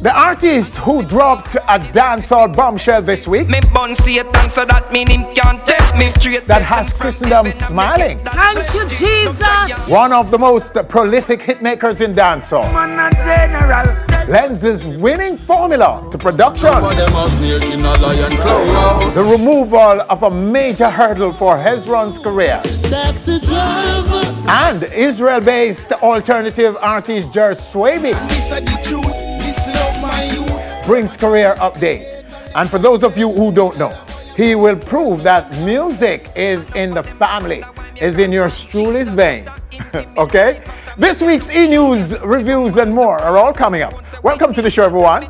The artist who dropped a dancehall bombshell this week that has Christendom smiling. Thank you, Jesus. One of the most prolific hitmakers in dancehall lends his winning formula to production. The removal of a major hurdle for Hezron's career. And Israel-based alternative artist Jar Suy brings career update. And for those of you who don't know, he will prove that music is in the family, is in your truly's vein. Okay? This week's e-news, reviews, and more are all coming up. Welcome to the show, everyone.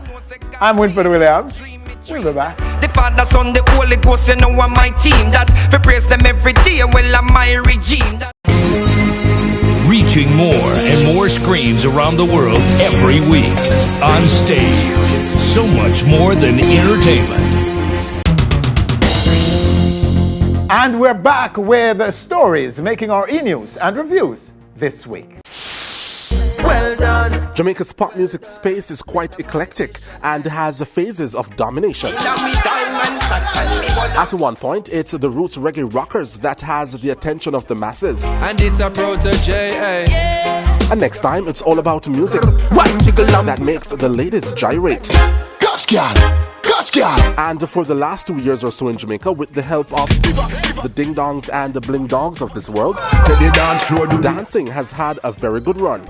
I'm Winford Williams. We'll be back. The Father, Son, the Holy Ghost, you know I'm my team. That we praise them every day, well, I'm my regime. Reaching more and more screens around the world every week. Onstage. So much more than entertainment. And we're back with stories making our e-news and reviews this week. Well done. Jamaica's pop music space is quite eclectic and has phases of domination. At one point, it's the roots reggae rockers that has the attention of the masses. And it's a protege. And next time, it's all about music that makes the ladies gyrate. Catch girl. And for the last 2 years or so in Jamaica, with the help of the ding-dongs and the bling-dogs of this world, dancing has had a very good run.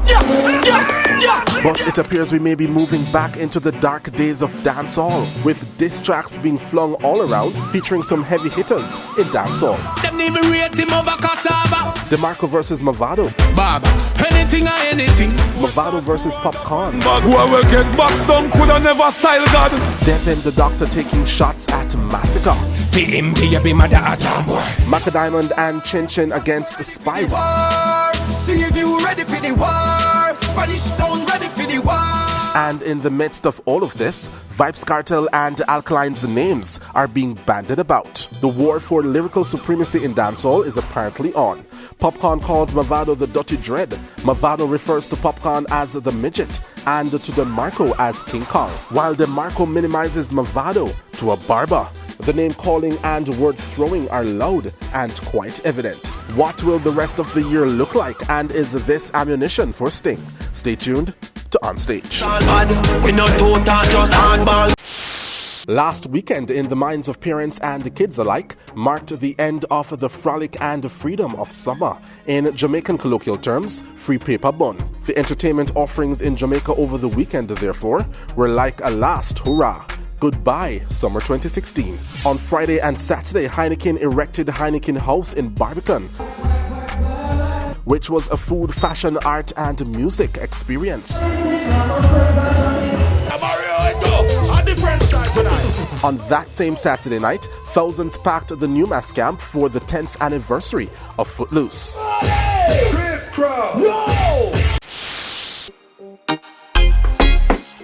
But it appears we may be moving back into the dark days of dancehall, with diss tracks being flung all around, featuring some heavy hitters in dancehall. DeMarco versus Mavado. Anything or anything. Mavado versus Popcorn. Whoever get boxed down could have never style God. Devin the Doctor taking shots at Massacre. Macca Diamond and Chin Chin against Spice. See if you ready for the war. Spanish town ready for the war. And in the midst of all of this, Vybz Kartel and Alkaline's names are being bandied about. The war for lyrical supremacy in dancehall is apparently on. Popcorn calls Mavado the Dirty Dread. Mavado refers to Popcorn as the Midget and to DeMarco as King Kong, while DeMarco minimizes Mavado to a barber. The name calling and word throwing are loud and quite evident. What will the rest of the year look like, and is this ammunition for Sting? Stay tuned to Onstage. Last weekend, in the minds of parents and kids alike, marked the end of the frolic and freedom of summer. In Jamaican colloquial terms, free paper bun. The entertainment offerings in Jamaica over the weekend, therefore, were like a last hurrah. Goodbye, summer 2016. On Friday and Saturday, Heineken erected Heineken House in Barbican, which was a food, fashion, art, and music experience. On that same Saturday night, thousands packed the Newmass camp for the 10th anniversary of Footloose.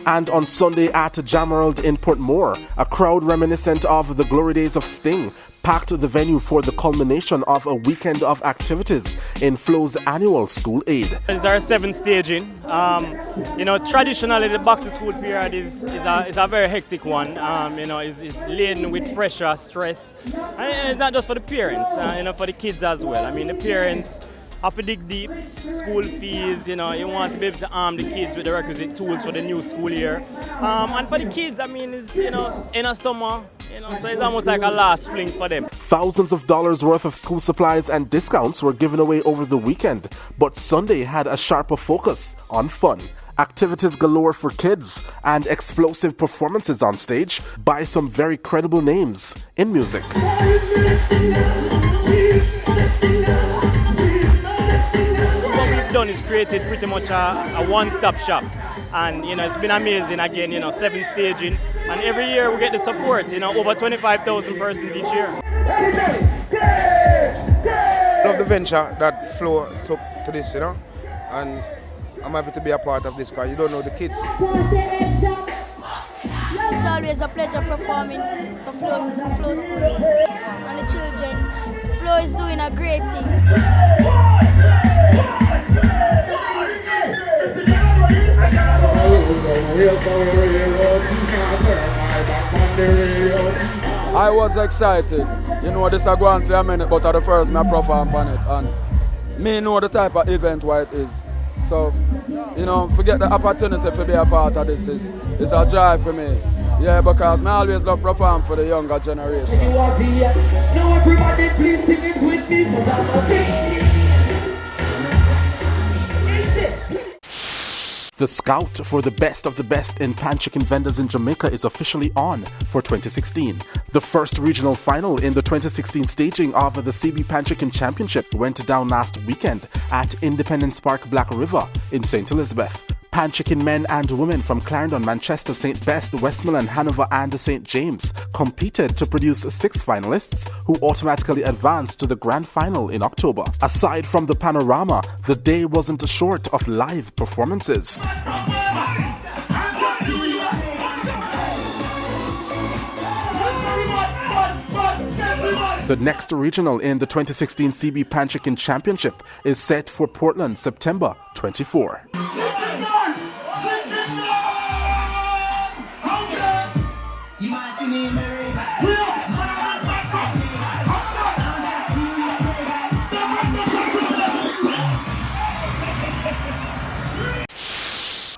And on Sunday at Jamerald in Portmore, a crowd reminiscent of the glory days of Sting packed the venue for the culmination of a weekend of activities in Flow's annual School Aid. It's our 7th staging. Traditionally the back to school period is a very hectic one. It's laden with pressure, stress, and it's not just for the parents, for the kids as well. I mean, the parents have to dig deep, school fees, you want to be able to arm the kids with the requisite tools for the new school year. And for the kids, it's, in a summer, so it's almost like a last fling for them. Thousands of dollars worth of school supplies and discounts were given away over the weekend, but Sunday had a sharper focus on fun. Activities galore for kids and explosive performances on stage by some very credible names in music. Done is created pretty much a one-stop shop, and it's been amazing. Again, 7 staging, and every year we get the support. Over 25,000 persons each year. Love the venture that Flo took to this, and I'm happy to be a part of this because you don't know the kids. It's always a pleasure performing for Flo School and the children. Flo is doing a great thing. I was excited. You know, this is going for a minute, but at the first, I perform on it. And me know the type of event what it is. So, you know, forget the opportunity to be a part of this. It's a joy for me. Yeah, because I always love perform for the younger generation. Now everybody please sing it with me, because I'm a big. The scout for the best of the best in pan chicken vendors in Jamaica is officially on for 2016. The first regional final in the 2016 staging of the CB Pan Chicken Championship went down last weekend at Independence Park, Black River in St. Elizabeth. Pan chicken men and women from Clarendon, Manchester, St. Best, Westmoreland, Hanover and St. James competed to produce 6 finalists who automatically advanced to the grand final in October. Aside from the panorama, the day wasn't short of live performances. The next regional in the 2016 CB Pan Chicken Championship is set for Portland, September 24.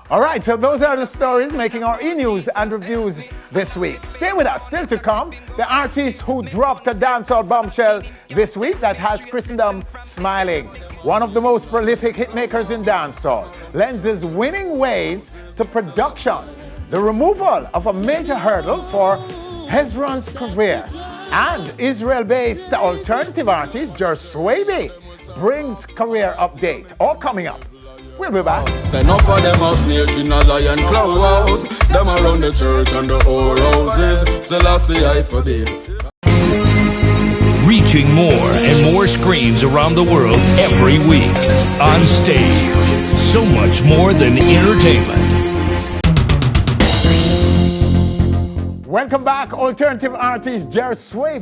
All right, so those are the stories making our e-news and reviews this week. Stay with us. Still to come, the artist who dropped a dancehall bombshell this week that has Christendom smiling. One of the most prolific hitmakers in dancehall lends his winning ways to production. The removal of a major hurdle for Hezron's career. And Israel-based alternative artist Jar Suy brings career update. All coming up. We'll be back. Say no for them a snake in a lion claws. Them around the church and the old houses. Selassie I forbid. Reaching more and more screens around the world every week. On stage. So much more than entertainment. Welcome back, alternative artist Jar Suy,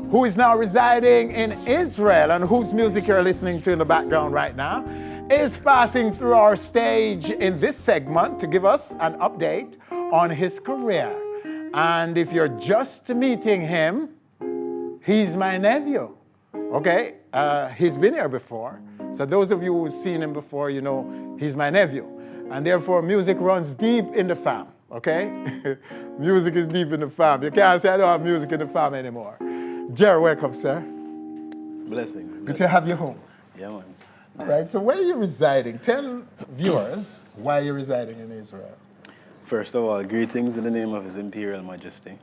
who is now residing in Israel and whose music you're listening to in the background right now, is passing through our stage in this segment to give us an update on his career. And if you're just meeting him, he's my nephew. Okay, he's been here before. So those of you who've seen him before, you know he's my nephew. And therefore music runs deep in the fam, okay? Music is deep in the fam. You can't say I don't have music in the fam anymore. Jar, welcome, sir. Blessings. Good to have you home. Yeah, man. All right, so where are you residing? Tell viewers why you're residing in Israel. First of all, greetings in the name of His Imperial Majesty.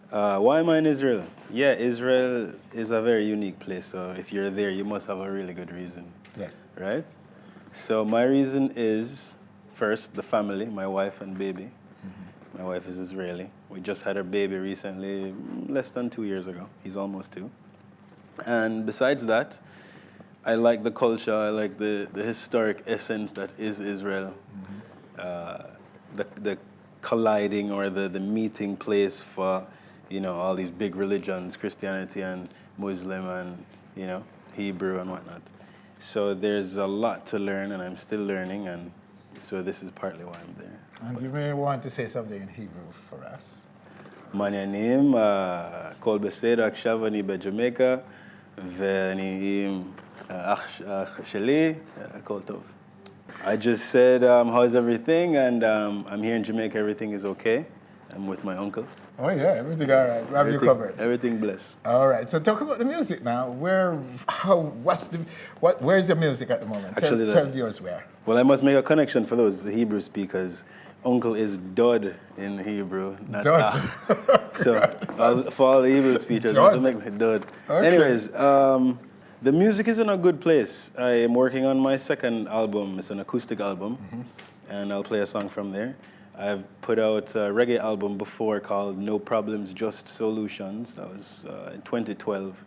Why am I in Israel? Yeah, Israel is a very unique place, so if you're there, you must have a really good reason. Yes. Right? So my reason is, first, the family, my wife and baby. My wife is Israeli. We just had our baby recently, less than 2 years ago. He's almost 2. And besides that, I like the culture, I like the historic essence that is Israel. The colliding or the meeting place for, you know, all these big religions, Christianity and Muslim and, you know, Hebrew and whatnot. So there's a lot to learn and I'm still learning, and so this is partly why I'm there. And you may want to say something in Hebrew for us. Manyanim, kol beseda kshavani bejamaica, ve'ani ach sheli, kol tov. I just said, how's everything? And I'm here in Jamaica, everything is okay. I'm with my uncle. Oh yeah, everything all right. Have you covered? Everything blessed. All right, so talk about the music now. Where's the music at the moment? Actually, tell viewers where. Well, I must make a connection for those Hebrew speakers. Uncle is Dod in Hebrew, not Dod. So for all the Hebrew speakers, to make me Dod. Okay. Anyways, the music is in a good place. I am working on my second album. It's an acoustic album, and I'll play a song from there. I've put out a reggae album before called No Problems, Just Solutions. That was in 2012.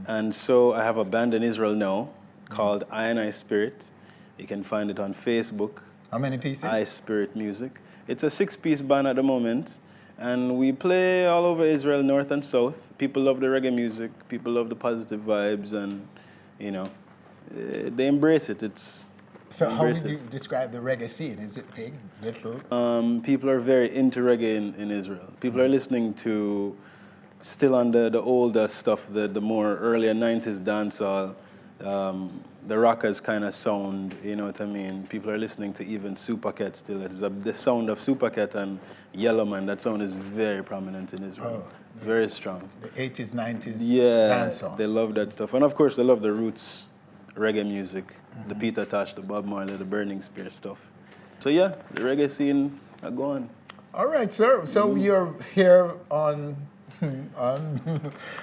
And so I have a band in Israel now called I and I Spirit. You can find it on Facebook. How many pieces? I Spirit Music. It's a 6-piece band at the moment. And we play all over Israel, north and south. People love the reggae music. People love the positive vibes. And, you know, they embrace it. It's So how embrace would you it. describe the reggae scene? Is it big, little? People are very into reggae in Israel. People are listening to still on the older stuff, the more earlier 90s dancehall, the rockers kind of sound, you know what I mean? People are listening to even Supercat still. The sound of Supercat and Yellowman, that sound is very prominent in Israel. It's very strong. The 80s, 90s Yeah, dancehall. they love that stuff. And of course, they love the roots reggae music, the Peter Tosh, the Bob Marley, the Burning Spear stuff. So yeah, the reggae scene are going. All right, sir. So you're here on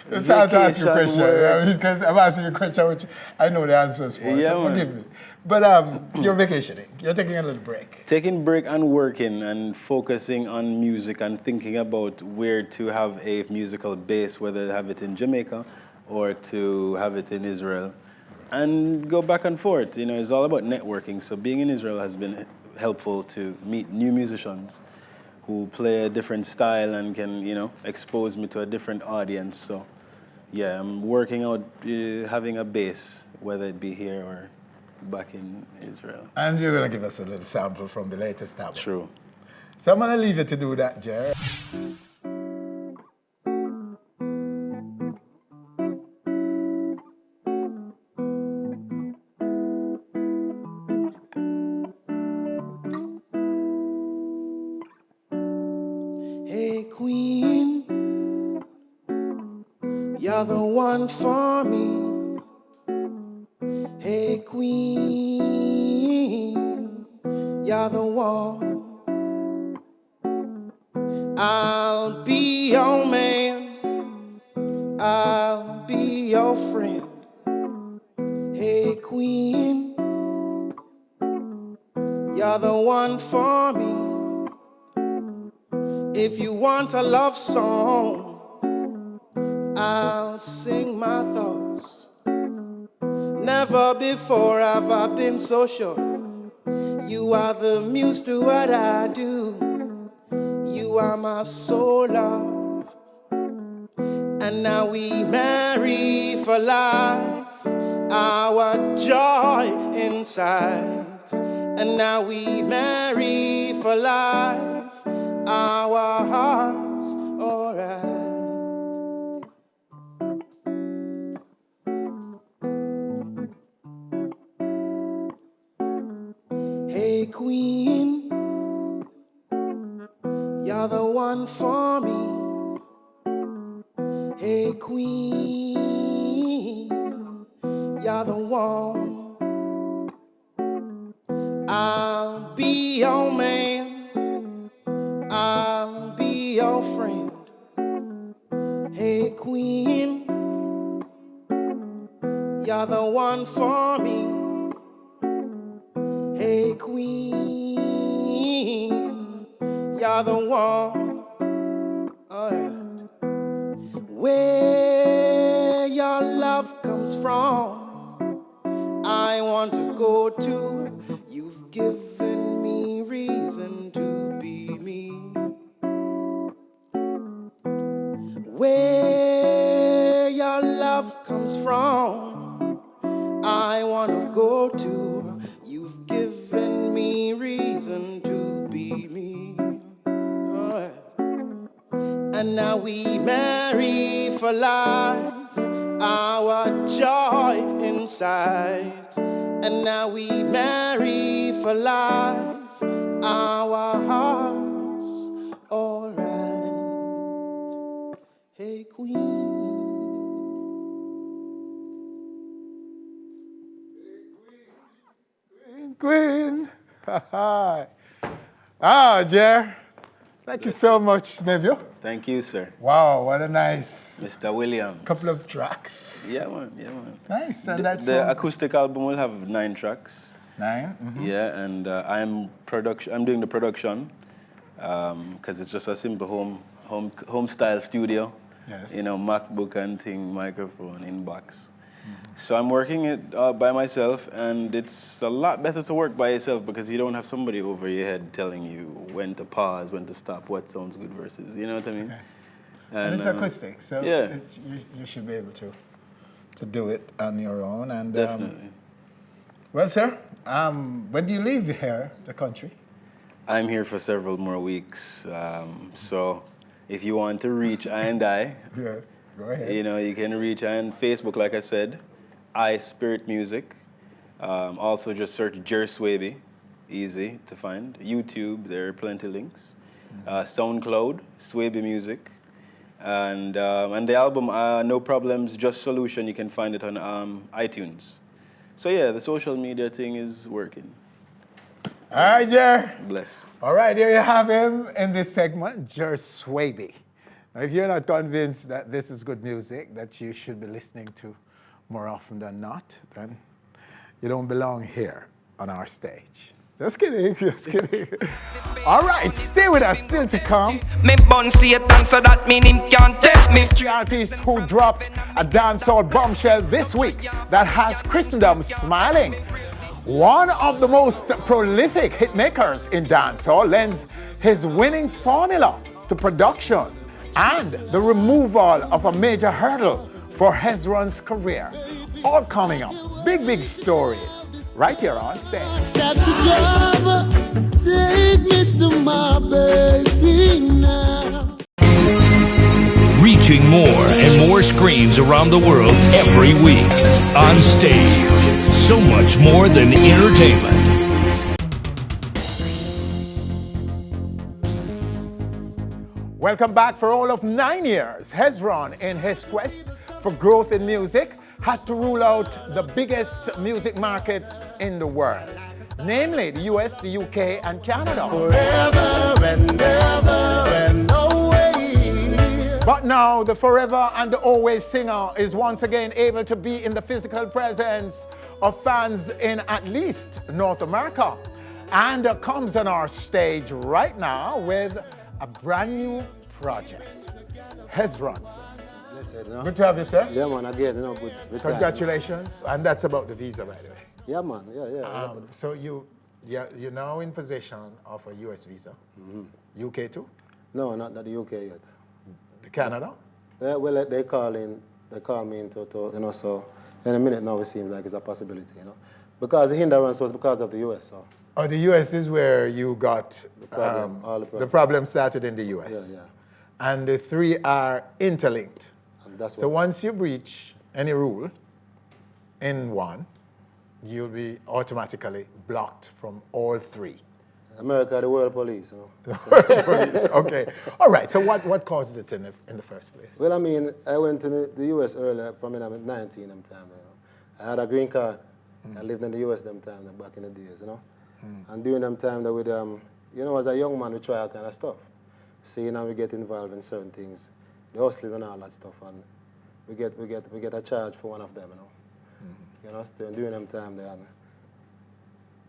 it's hard to ask you a question because I'm asking you a question which I know the answers for. Yeah, so forgive me. But you're vacationing. You're taking a little break. Taking break and working and focusing on music and thinking about where to have a musical base, whether to have it in Jamaica or to have it in Israel, and go back and forth. You know, it's all about networking. So being in Israel has been helpful to meet new musicians who play a different style and can, you know, expose me to a different audience. So, yeah, I'm working out having a base, whether it be here or back in Israel. And you're going to give us a little sample from the latest album. True. So I'm going to leave you to do that, Jar. Hey queen, you're the one for me. Hey queen, you're the one. I'll be your man, I'll be your friend. Hey queen, you're the one for me. If you want a love song, I'll sing my thoughts. Never before have I been so sure. You are the muse to what I do. You are my soul love. And now we marry for life, our joy inside. And now we marry for life, our hearts alright. Hey queen, you're the one for me. Hey queen, you're the one. I'll be your man, I'll be your friend. Hey queen, you're the one for me. Hey queen, you're the one. Alright. Where your love comes from, I want to go to. You've given me reason to be me. Where your love comes from, I want to go to. You've given me reason to be me. Alright. And now we marry for life, our joy inside. And now we marry for life, our hearts alright. Hey queen. Queen. Jar. Thank you so much, Nephew. Thank you, sir. Wow, what a nice Mr. Williams. couple of tracks. Yeah, man, yeah, man. Nice, and that's the from- acoustic album will have 9 tracks. 9? Mhm. Yeah, and I'm doing the production because it's just a simple home style studio. Yes. You know, MacBook and thing, microphone, inbox. So I'm working it by myself, and it's a lot better to work by yourself because you don't have somebody over your head telling you when to pause, when to stop, what sounds good versus, you know what I mean? Okay. And it's acoustic, so yeah. you should be able to do it on your own. And definitely. Well, sir, when do you leave here, the country? I'm here for several more weeks. So if you want to reach I and I, Yes, go ahead. you know, you can reach I on Facebook, like I said, I Spirit Music. Also just search Jar Swaby, easy to find. YouTube, there are plenty links. SoundCloud, Swaby Music. And the album, No Problems, Just Solution, you can find it on iTunes. So yeah, the social media thing is working. All right, Jar. Bless. All right, there you have him in this segment, Jar Swaby. Now, if you're not convinced that this is good music that you should be listening to more often than not, then you don't belong here on our stage. Just kidding, just kidding. All right, stay with us, still to come. Me bun Satan so that mean him can't take me. The artist who dropped a dancehall bombshell this week that has Christendom smiling. One of the most prolific hitmakers in dancehall lends his winning formula to production and the removal of a major hurdle for Hezron's career. All coming up. Big, big stories right here on stage. Take me to my baby now. Reaching more and more screens around the world every week. On Stage. So much more than entertainment. Welcome back. For all of 9 years, Hezron, in his quest for growth in music, had to rule out the biggest music markets in the world, namely the US, the UK, and Canada. Forever and ever and always. But now the forever and the always singer is once again able to be in the physical presence of fans in at least North America, and comes on our stage right now with a brand new project. Hezron. Good to have you, sir. Yeah, man, again, you know, good Congratulations. And that's about the visa, by the way. Yeah, man, yeah. So you're now in possession of a US visa. Mm-hmm. UK too? No, not the UK yet. Canada? Well, they call me into, you know, so in a minute now it seems like it's a possibility, you know. Because the hindrance was because of the US, so. Oh, the US is where you got the problem started in the US. Yeah. And the three are interlinked. So once you breach any rule in one, you'll be automatically blocked from all three. America, the world police, you know. The world police, okay. All right, so what caused it in the first place? Well, I mean, I went to the US earlier, from when I was 19 them time, you know. I had a green card. I lived in the US them time, back in the days, you know. And during them time, that with, you know, as a young man, we try all kind of stuff. So, you know, we get involved in certain things, the hustling and all that stuff, and we get a charge for one of them, you know. You know, still during them time, they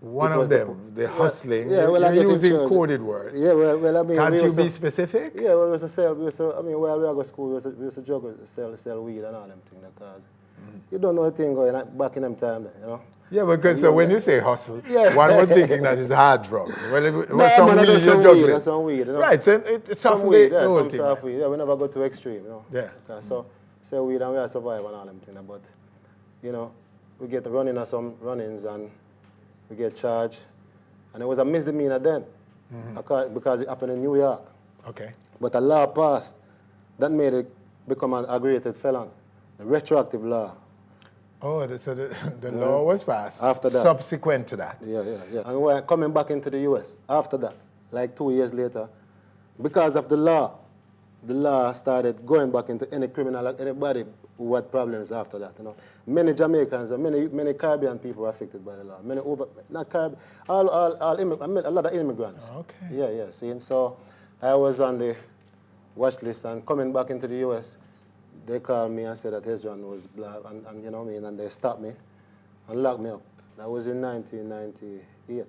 one of them, the hustling. Yeah, well, you're using coded words. Yeah, well, I mean, can't you be specific? Yeah, well, we used to sell. I mean, while we go to school, we used to juggle, sell weed and all them things, because you don't know a thing going back in them time, you know. Yeah, because so when you say hustle, one was thinking that it's hard drugs. Well, it was no, some man, weed you're juggling. That's some weed, you know. Right, so it's some weed, yeah, some soft weed. Yeah, we never go to extreme, you know. Yeah. Okay, so sell weed and we are survive and all them things, but you know, we get running on some run-ins and we get charged, and it was a misdemeanor then, because it happened in New York. Okay. But a law passed that made it become an aggravated felon, the retroactive law. Oh, so the law was passed after that. Subsequent to that. Yeah. And we're coming back into the US after that, like 2 years later, because of the law started going back into any criminal, anybody who had problems after that. You know, many Jamaicans, many Caribbean people were affected by the law. Not Caribbean, a lot of immigrants. Okay. Yeah. See, and so I was on the watch list, and coming back into the US, they called me and said that Hezron was black, and you know what I mean, and they stopped me and locked me up. That was in 1998.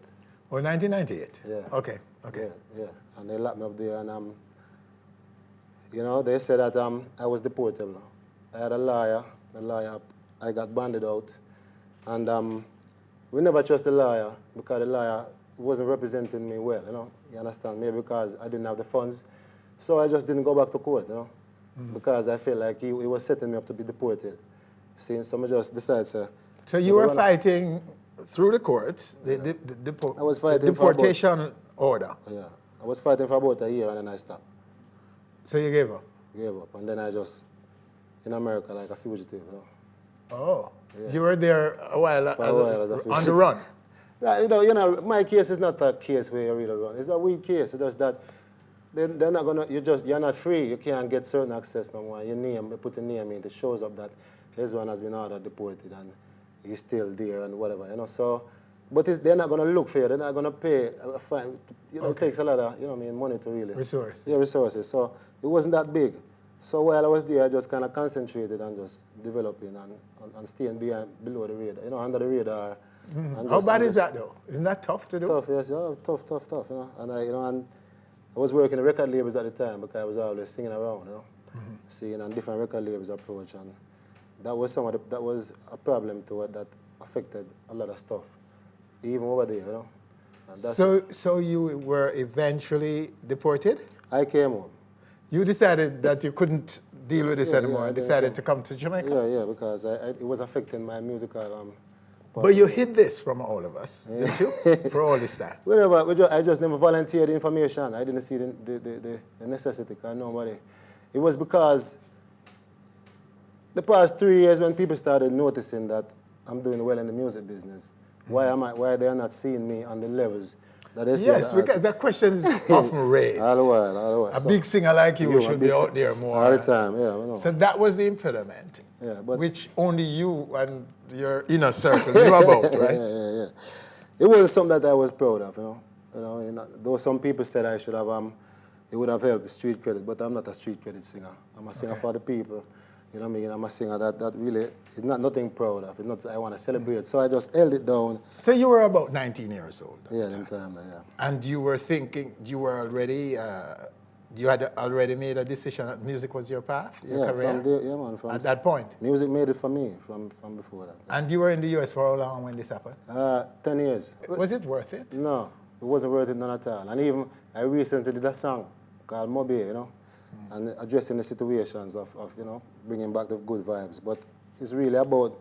Oh, 1998? Yeah. Okay. Yeah. And they locked me up there, and you know, they said that I was deportable. I had a lawyer. The lawyer, I got banded out, and we never trust the lawyer because the lawyer wasn't representing me well. You know, you understand? Maybe because I didn't have the funds, so I just didn't go back to court. You know. Because I felt like he was setting me up to be deported. See, so I just decided, sir. So you were fighting through the courts, the I was fighting deportation order. Yeah, I was fighting for about a year and then I stopped. So you gave up? Gave up, and then I just, in America, like a fugitive, you know. Oh, Yeah. you were there a while, For a while as a on the run. Yeah, you know, my case is not a case where you really run. It's a weak case. It's just that they're not gonna. You're not free. You can't get certain access no more. Your name, they put your name in. It shows up that Hezron has been ordered deported and he's still there and whatever. You know, so. But they're not going to look for you. They're not going to pay a fine. You know, It takes a lot of, money to really. Resources. Yeah, resources. So it wasn't that big. So while I was there, I just kind of concentrated on just developing and staying below the radar, under the radar. Mm-hmm. How bad is that though? Isn't that tough to do? Tough, yes. Yeah, tough. And I was working in record labels at the time because I was always singing around, seeing on different record labels approach, and that was that was a problem to it that affected a lot of stuff. Even over there, And that's so you were eventually deported? I came home. You decided that you couldn't deal with this anymore and decided to come to Jamaica? Yeah, because it was affecting my musical... But you hid this from all of us, didn't you? For all this time? I just never volunteered the information. I didn't see the necessity, because nobody... It was because the past 3 years when people started noticing that I'm doing well in the music business, why they're not seeing me on the levels that they see? Yes, because that question is often raised. All the while. A big singer like you should be out there more. All the time, yeah. I know. So that was the impediment, but which only you and your inner circle knew about, right? Yeah. It wasn't something that I was proud of, Though some people said I should have, it would have helped street credit, but I'm not a street credit singer. I'm a singer for the people. You know what I mean? I'm a singer that really is nothing proud of. It's not I want to celebrate. So I just held it down. So you were about 19 years old. Yeah, that time, yeah. And you were thinking, you had already made a decision that music was your path, your career? At that point? Music made it for me from before that. And you were in the US for how long when this happened? 10 years. Was it worth it? No, it wasn't worth it none at all. And even I recently did a song called Moby, and addressing the situations of bringing back the good vibes. But it's really about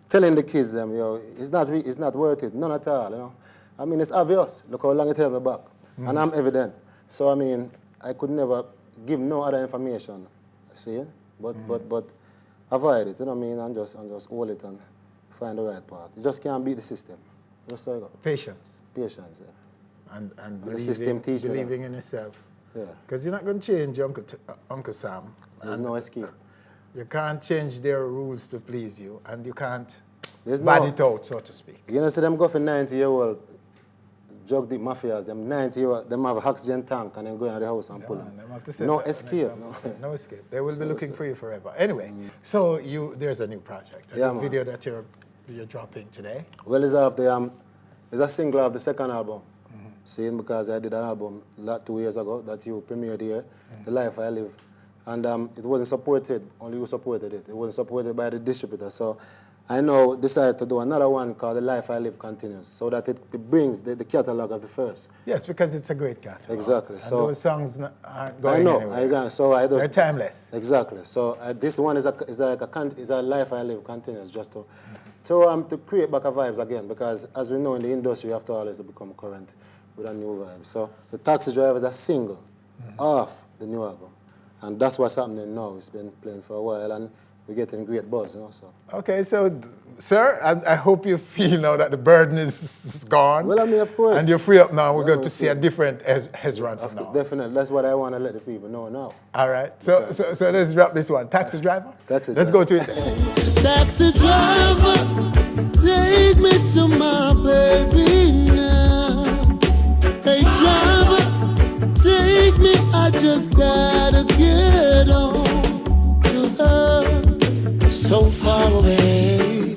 telling the kids them, it's not worth it, none at all, I mean, it's obvious. Look how long it held me back. And I'm evident. So, I mean, I could never give no other information, see? But avoid it, and just hold it and find the right path. You just can't beat the system. Just so you go. Patience. Patience, yeah. And the system believing in yourself. Yeah. Because you're not going to change Uncle Sam. There's no escape. You can't change their rules to please you, and you can't bad it out, so to speak. See them go for 90-year-old drug deep mafias, them 90-year-old, them have an oxygen tank and then go into the house and pull them. No escape. No escape. They will be looking for you forever. Anyway, so there's a new project, a new video that you're dropping today. Well, it's a single of the second album. Seeing because I did an album 2 years ago that you premiered here, The Life I Live. And it wasn't supported, only you supported it. It wasn't supported by the distributor. So I now decided to do another one called The Life I Live Continues, so that it brings the catalog of the first. Yes, because it's a great catalog. Exactly. And those songs aren't going anywhere. I know. So they're timeless. Exactly. So this one is a Life I Live Continues, just to create back a vibes again, because as we know in the industry, you have to always become current with a new vibe. So the Taxi Driver is a single off the new album. And that's what's happening now. It's been playing for a while and we're getting great buzz, so. Okay, so, sir, I hope you feel now that the burden is gone. Well, I mean, of course. And you're free up now. We're going to see a different Hezron from now. Definitely. That's what I want to let the people know now. All right. So let's drop this one. Taxi Driver? Taxi Driver. Let's go to it. Taxi driver, take me to my baby now. Hey, driver, take me. I just gotta get on to her. So far away,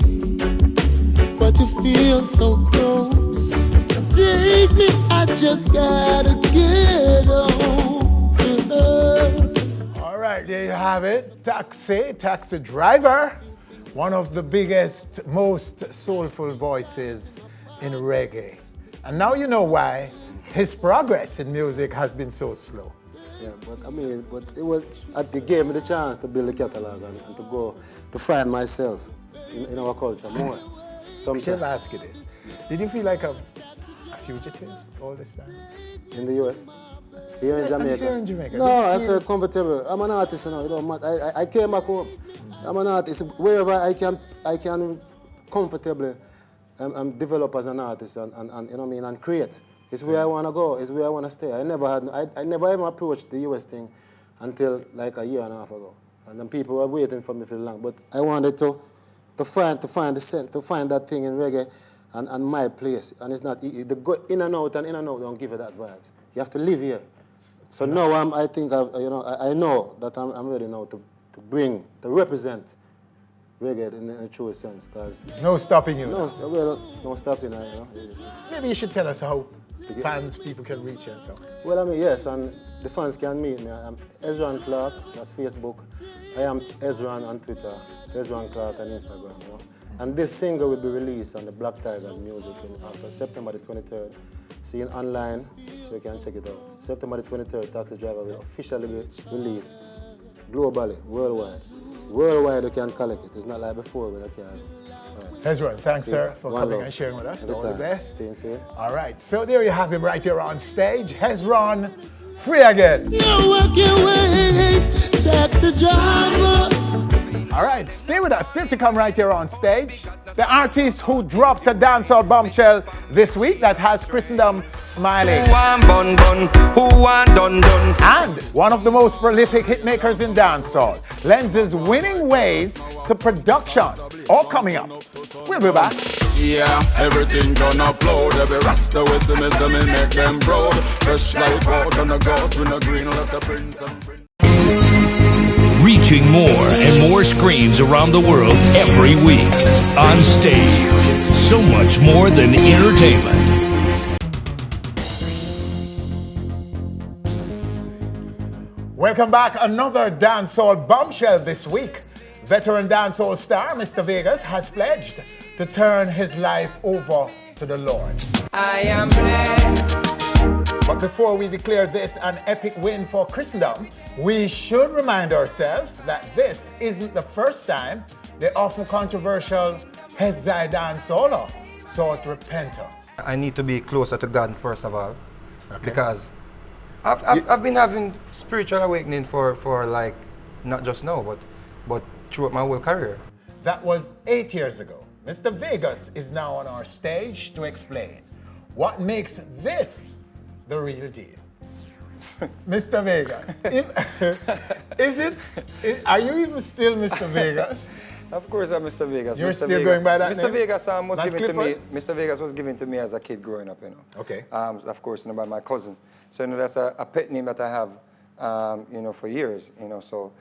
but you feel so close. Take me. I just gotta get on to her. All right, there you have it. Taxi Driver. One of the biggest, most soulful voices in reggae. And now you know why his progress in music has been so slow. Yeah, but it was, it gave me the chance to build a catalog and to go to find myself in our culture more. I should ask you this. Did you feel like a fugitive all this time? In the US? Here in Jamaica? Here in Jamaica. No, I feel comfortable. I'm an artist, you know. It don't matter. I came back home. I'm an artist. Wherever I can comfortably develop as an artist and you know what I mean, and create. It's where I want to go. It's where I want to stay. I never even approached the US thing until like a year and a half ago. And then people were waiting for me for long. But I wanted to find that thing in reggae and my place. And it's not easy. The go in and out don't give you that vibes. You have to live here. So now I know that I'm ready now to represent reggae in a true sense. Cause no stopping you. No stopping. You know. Maybe you should tell us how people can reach you and so. Well, I mean, yes, and the fans can meet me. I'm Hezron Clark, that's Facebook. I am Hezron on Twitter, Hezron Clark on Instagram. You know? And this single will be released on the Black Tigers Music after September the 23rd. See it online, so you can check it out. September the 23rd, Taxi Driver will officially be released globally, worldwide. Worldwide, you can collect it. It's not like before when you can. Hezron, thanks, sir, for coming and sharing with us. All the best. All right, so there you have him right here on stage. Hezron, free again. All right, stay with us. Still to come right here on stage. The artist who dropped a dancehall bombshell this week that has Christendom smiling. And one of the most prolific hitmakers in dancehall lends his winning ways to production. All coming up. We'll be back. Yeah, everything gonna upload. Every rasta with me make them proud. Fresh like out on the ghost with a green letter prince and print. Reaching more and more screens around the world every week. On stage. So much more than entertainment. Welcome back. Another dancehall bombshell this week. Veteran dancehall star Mr. Vegas has pledged to turn his life over to the Lord. I am blessed. But before we declare this an epic win for Christendom, we should remind ourselves that this isn't the first time the often controversial Headzai dancehaller sought repentance. I need to be closer to God first of all, because I've been having spiritual awakening for like not just now, but throughout my whole career. That was 8 years ago. Mr. Vegas is now on our stage to explain what makes this the real deal. Mr. Vegas, are you even still Mr. Vegas? Of course I'm Mr. Vegas. You're Mr. still Vegas. going by that Mr. name? Vegas was given to me. Clifford? Mr. Vegas was given to me as a kid growing up, you know. Okay. Of course, you know, by my cousin. So you know, that's a pet name that I have, you know, for years. You know, so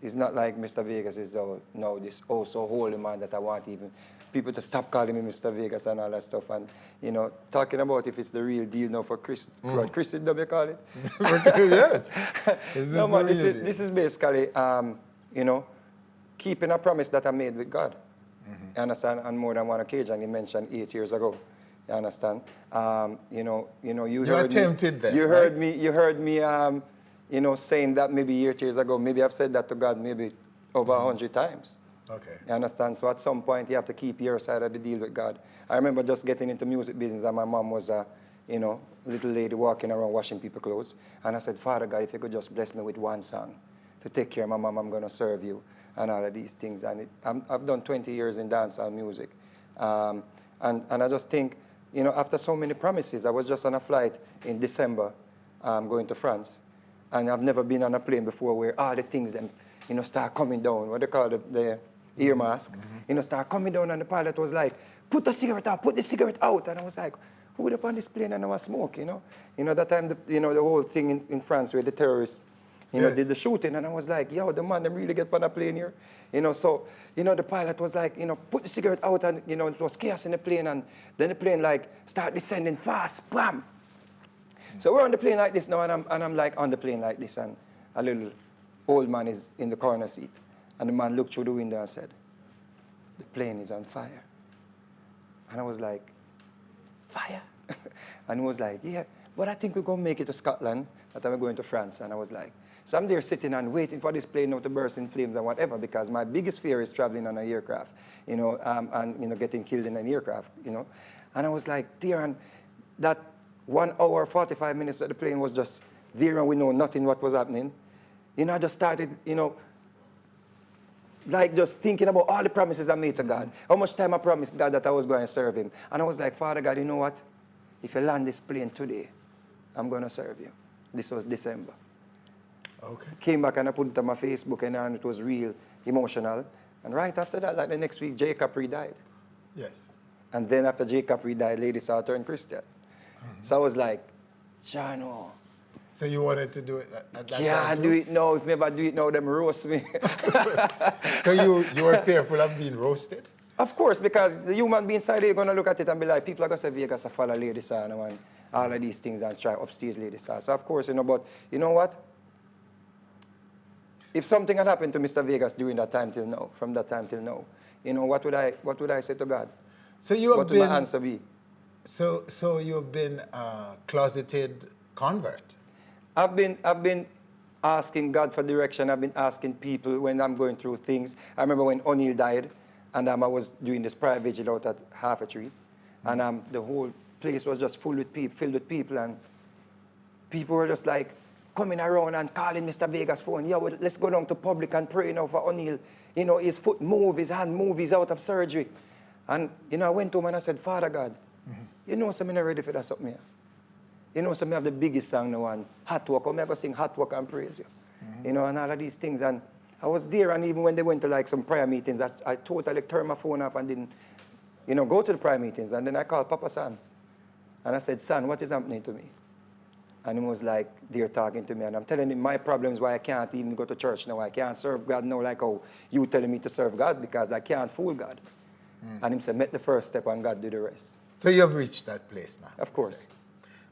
it's not like Mr. Vegas is now this so holy man that I want even people to stop calling me Mr. Vegas and all that stuff. And you know, talking about if it's the real deal now for Christendom, you call it. Yes. This is basically, you know, keeping a promise that I made with God. You understand? On more than one occasion, you mentioned 8 years ago. You understand? You heard attempted me. Then, you heard me. You heard me. You know, saying that maybe 8 years ago. Maybe I've said that to God maybe over 100 times. Okay. You understand? So at some point, you have to keep your side of the deal with God. I remember just getting into music business, and my mom was a, you know, little lady walking around washing people's clothes. And I said, Father God, if you could just bless me with one song to take care of my mom, I'm going to serve you, and all of these things. And I've done 20 years in dancehall music. And I just think, you know, after so many promises, I was just on a flight in December going to France. And I've never been on a plane before where all the things, you know, start coming down. What they call the ear mask. You know, start coming down, and the pilot was like, put the cigarette out, put the cigarette out. And I was like, who would up on this plane and I was smoke, you know? You know, that time, the whole thing in France where the terrorists, you know, did the shooting. And I was like, yo, the man, them really get on a plane here. You know, so, you know, the pilot was like, you know, put the cigarette out, and, you know, it was chaos in the plane. And then the plane, like, start descending fast, bam. So we're on the plane like this now, and I'm like on the plane like this, and a little old man is in the corner seat. And the man looked through the window and said, the plane is on fire. And I was like, fire? And he was like, yeah, but I think we're going to make it to Scotland. That time we're going to France. And I was like, So I'm there sitting and waiting for this plane now to burst in flames and whatever, because my biggest fear is traveling on an aircraft, you know, and, you know, getting killed in an aircraft, you know. And I was like, there, and that 1 hour, 45 minutes that the plane was just there and we know nothing what was happening. You know, I just started, you know, like just thinking about all the promises I made to God. How much time I promised God that I was going to serve him. And I was like, Father God, you know what? If you land this plane today, I'm going to serve you. This was December. Okay. Came back and I put it on my Facebook and it was real emotional. And right after that, like the next week, J. Capri died. Yes. And then after J. Capri died, Lady Saw turned Christian. So I was like, Jano. So you wanted to do it at that time? Yeah, do it now. If never do it now, them roast me. So you were fearful of being roasted? Of course, because the human being side, you're going to look at it and be like, people are going to say Vegas to follow Lady Saw and all of these things and try upstage Lady Saw. So of course, you know, but you know what? If something had happened to Mr. Vegas during that time till now, from that time till now, you know, what would I say to God? So you have what would my answer be? So you've been a closeted convert? I've been asking God for direction. I've been asking people when I'm going through things. I remember when O'Neill died, and I was doing this prayer vigil out at Half a Tree, and the whole place was just filled with people, and people were just like coming around and calling Mr. Vegas' phone. Yeah, well, let's go down to public and pray now for O'Neill. You know, his foot move, his hand move, he's out of surgery. And, you know, I went to him and I said, Father God, you know, so I'm not ready for that something here. You know, so I have the biggest song now, and Hot Work. I'm going to sing Hot Work and praise you. You know, and all of these things. And I was there, and even when they went to like some prayer meetings, I totally turned my phone off and didn't, you know, go to the prayer meetings. And then I called Papa San. And I said, Son, what is happening to me? And he was like, they're talking to me. And I'm telling him my problems why I can't even go to church now. I can't serve God now like how you telling me to serve God, because I can't fool God. And he said, make the first step and God do the rest. So you have reached that place now? Of course.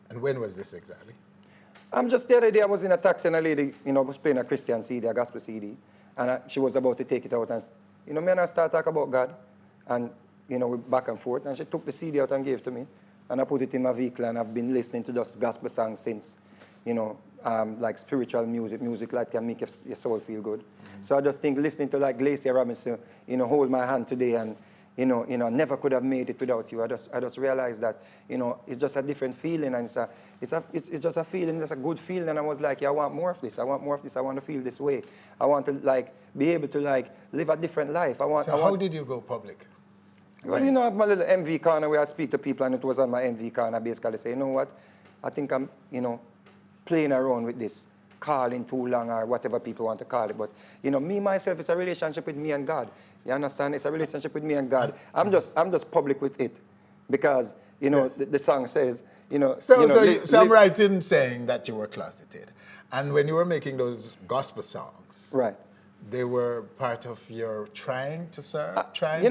And when was this exactly? Just the other day I was in a taxi and a lady, you know, was playing a Christian CD, a gospel CD. And she was about to take it out. And, you know, me and I started talking about God. And, you know, we back and forth. And she took the CD out and gave it to me. And I put it in my vehicle, and I've been listening to just gospel songs since, you know, like spiritual music like can make your soul feel good. So I just think listening to like Glacier Robinson, you know, Hold My Hand Today, and, you know, never could have made it without you. I just realized that, you know, it's just a different feeling, and it's just a feeling, it's a good feeling, and I was like, yeah, I want more of this, I want more of this, I want to feel this way. I want to like be able to like live a different life. How did you go public? Well, you know, I have my little MV corner where I speak to people, and it was on my MV corner. I basically say, you know what, I think I'm, you know, playing around with this, calling too long or whatever people want to call it. But, you know, me, myself, it's a relationship with me and God. You understand? It's a relationship with me and God. I'm just public with it because, you know, the song says, you know. So I'm right in saying that you were closeted. And when you were making those gospel songs, right, they were part of your trying to serve, trying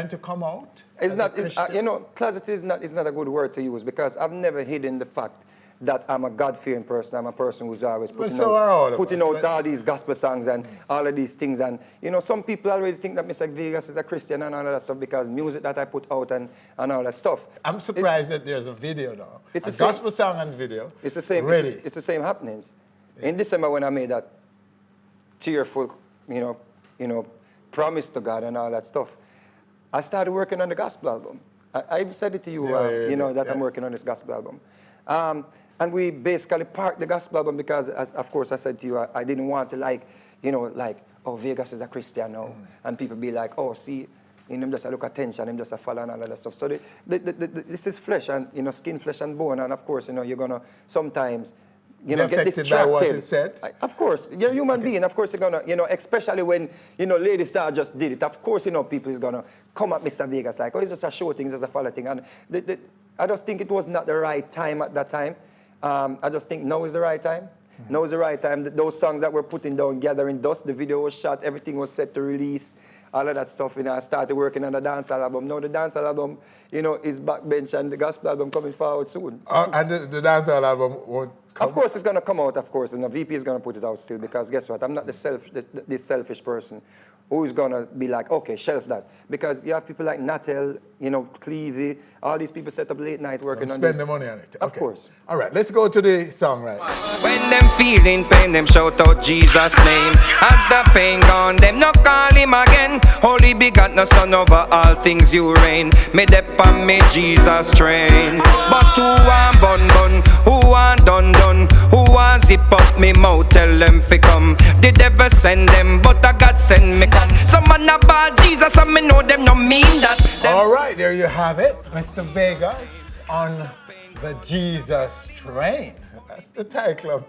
to come out? It's not, you know, closeted is not a good word to use, because I've never hidden the fact that I'm a God-fearing person. I'm a person who's always putting out all these gospel songs and all of these things. And, you know, some people already think that Mr. Vegas is a Christian and all of that stuff because music that I put out and all that stuff. I'm surprised that there's a video now. It's a gospel song and video. It's the same. Ready. It's the same happenings. Yeah. In December when I made that tearful, you know, promise to God and all that stuff, I started working on the gospel album. I've said it to you, I'm working on this gospel album. And we basically parked the gospel album because, of course, I said to you, I didn't want to oh, Vegas is a Christian now. And people be like, oh, see, him just a look attention, him just a follow and all of that stuff. So this is flesh and, you know, skin, flesh and bone. And of course, you know, you're going to sometimes, you know, get distracted. By what is said? Of course, you're a human being. Of course, you're going to, you know, especially when, you know, Lady Star just did it. Of course, you know, people is going to come at Mr. Vegas like, oh, it's just a show thing, it's just a follow thing. And I just think it was not the right time at that time. I just think now is the right time. Now is the right time. Those songs that were putting down, Gathering Dust, the video was shot, everything was set to release, all of that stuff. You know, I started working on the dancehall album. Now the dancehall album, you know, is backbench, and the gospel album coming forward soon. And the dancehall album won't come? Of course, it's going to come out, of course, and the VP is going to put it out still, because guess what? I'm not this selfish person who's gonna be like, okay, shelf that? Because you have people like Natel, you know, Clevey, all these people set up late night working on this. Spend the money on it. Of course. All right, let's go to the song right now. When them feeling pain, them shout out Jesus' name. As the pain gone, them no call him again. Holy begotten Son, over all things you reign. Me dep on me Jesus train. But who want bun, who want done, who want zip up me mouth, tell them fi come. The devil send them, but I God send me come. Some man about Jesus and me know them no mean that. All right, there you have it. Mr. Vegas on the Jesus train. That's the title of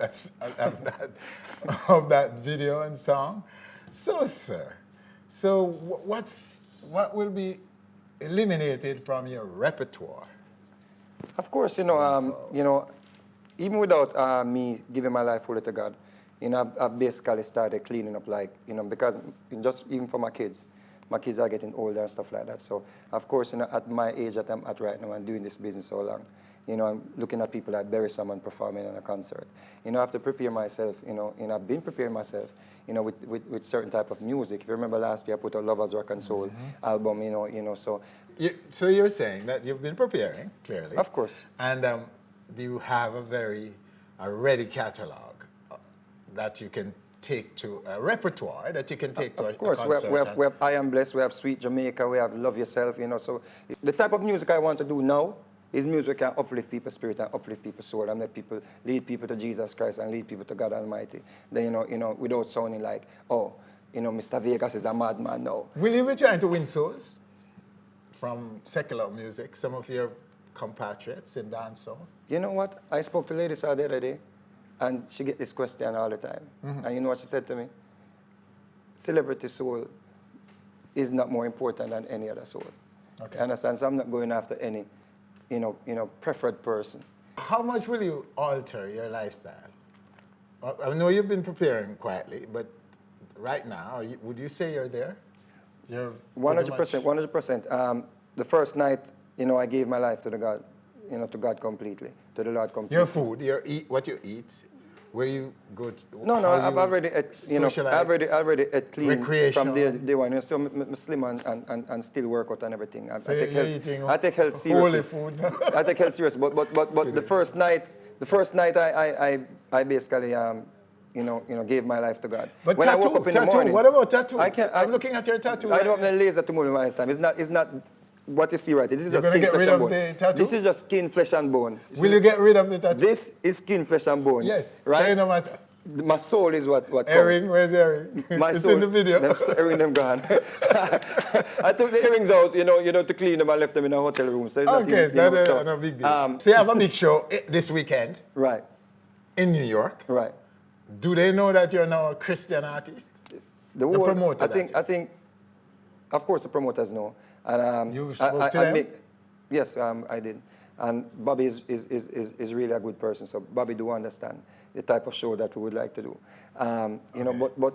that video and song. So, sir, what will be eliminated from your repertoire? Of course, you know, even without me giving my life fully to God, you know, I've basically started cleaning up, like, you know, because just even for my kids are getting older and stuff like that. So, of course, you know, at my age that I'm at right now and doing this business so long, you know, I'm looking at people like Barry Salmon performing on a concert. You know, I have to prepare myself, you know, I've been preparing myself, you know, with certain type of music. If you remember last year, I put a Lovers Rock and Soul album, you know, so. So you're saying that you've been preparing, clearly. Of course. And do you have a ready catalog that you can take to a repertoire that you can take to a concert? Of course, we have I Am Blessed, we have Sweet Jamaica, we have Love Yourself, you know. So the type of music I want to do now is music that can uplift people's spirit and uplift people's soul and lead people to Jesus Christ and lead people to God Almighty. Then, you know, without sounding like, oh, you know, Mr. Vegas is a madman now. Will you be trying to win souls from secular music, some of your compatriots in dancehall? You know what? I spoke to Lady Saw the other day, and she get this question all the time. And you know what she said to me? Celebrity soul is not more important than any other soul. Okay. You understand? So I'm not going after any, you know, preferred person. How much will you alter your lifestyle? I know you've been preparing quietly, but right now, would you say you're there? You're 100%, 100%. The first night, you know, I gave my life to God, you know, to God completely, to the Lord completely. Your food, what you eat, where you go to? No, I've already ate, you know, I've already ate clean from day one. You know, so I'm slim and still work out and everything. I take health seriously. Holy food. I take health seriously. But the first night I basically you know, gave my life to God. But when tattoo, I woke up in the morning, what about tattoo? I'm looking at your tattoo. I don't have a laser to move my time. It's not what you see right here. This is just skin, flesh, and bone. This is just skin, flesh, and bone. Will you get rid of the tattoo? This is skin, flesh, and bone. Yes. Right? So no matter. My soul is what earring, counts. where's the earring? My it's soul, in the video. Earring them gone. I took the earrings out, you know, to clean them. I left them in a hotel room. So it's okay, that's no big deal. So you have a big show this weekend. Right. In New York. Right. Do they know that you're now a Christian artist? The promoter. I think, of course, the promoters know. And you spoke to them? Yes, I did. And Bobby is really a good person, so Bobby do understand the type of show that we would like to do. You know, but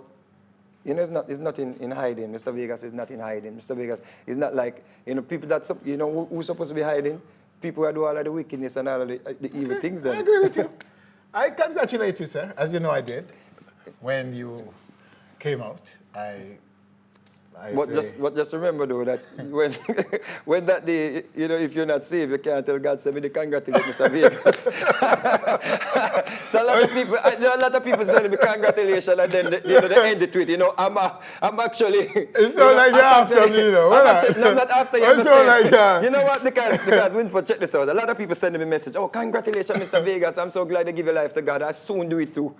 you know, it's not in hiding. Mr. Vegas is not in hiding. Mr. Vegas is not like, you know, people that, you know, who's supposed to be hiding? People who do all of the wickedness and all of the evil things. I agree with you. I congratulate you, sir. As you know, I did. When you came out, But just remember though that when that day, you know, if you're not saved, you can't tell God, "Say me to congratulate Mr. Vegas." So a lot of people say me congratulations, and then they end the tweet. You know, I'm actually. It's not like you're after me, though. No, I'm not after you. It's not like that. You know what? Because Winford, check this out. A lot of people send me a message. Oh, congratulations, Mr. Vegas. I'm so glad they give your life to God. I soon do it too.